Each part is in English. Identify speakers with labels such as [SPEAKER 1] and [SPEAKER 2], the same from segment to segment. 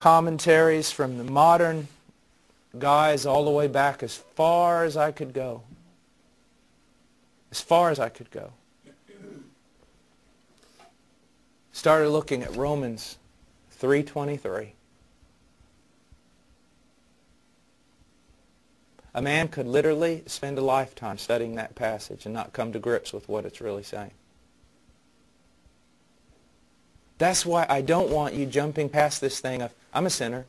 [SPEAKER 1] commentaries from the modern guys all the way back as far as I could go. As far as I could go. Started looking at Romans 3:23. A man could literally spend a lifetime studying that passage and not come to grips with what it's really saying. That's why I don't want you jumping past this thing of, I'm a sinner.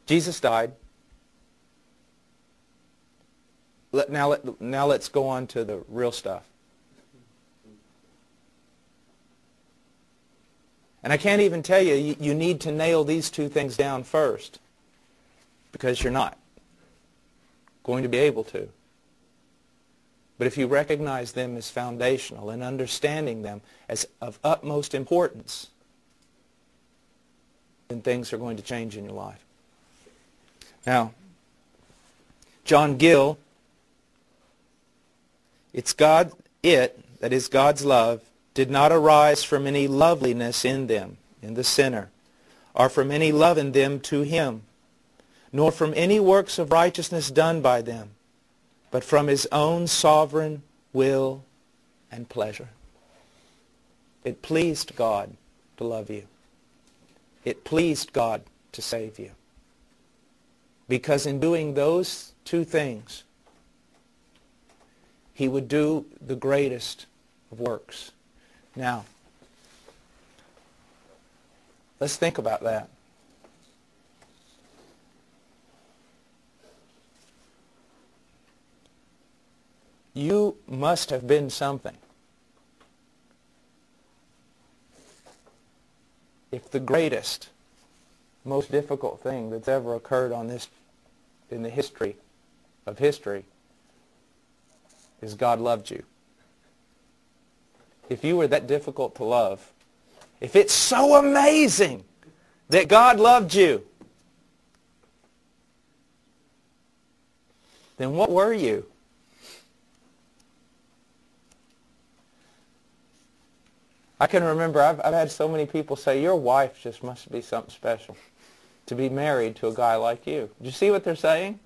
[SPEAKER 1] Jesus died. Now let's go on to the real stuff. And I can't even tell you, you need to nail these two things down first, because you're not going to be able to. But if you recognize them as foundational and understanding them as of utmost importance, then things are going to change in your life. Now, John Gill, that is God's love, did not arise from any loveliness in them, in the sinner, or from any love in them to him, nor from any works of righteousness done by them, but from his own sovereign will and pleasure. It pleased God to love you. It pleased God to save you. Because in doing those two things, he would do the greatest of works. Now, let's think about that. You must have been something if the greatest, most difficult thing that's ever occurred in the history of history is God loved you. If you were that difficult to love, if it's so amazing that God loved you, then what were you? I can remember I've had so many people say, your wife just must be something special to be married to a guy like you. Do you see what they're saying?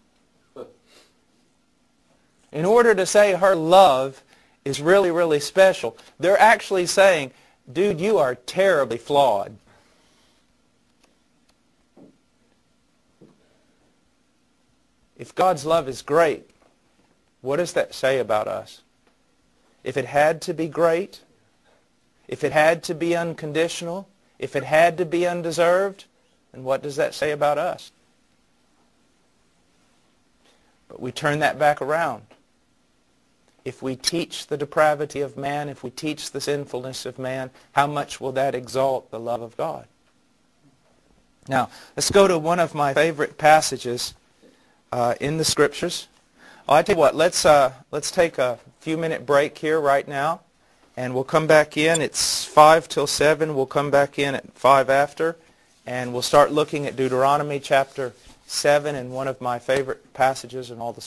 [SPEAKER 1] In order to say her love is really, really special, they're actually saying, dude, you are terribly flawed. If God's love is great, what does that say about us? If it had to be great, if it had to be unconditional, if it had to be undeserved, then what does that say about us? But we turn that back around. If we teach the depravity of man, if we teach the sinfulness of man, how much will that exalt the love of God? Now, let's go to one of my favorite passages in the Scriptures. Oh, I tell you what, let's take a few-minute break here right now, and we'll come back in. It's 5 till 7. We'll come back in at 5 after, and we'll start looking at Deuteronomy chapter 7, and one of my favorite passages in all the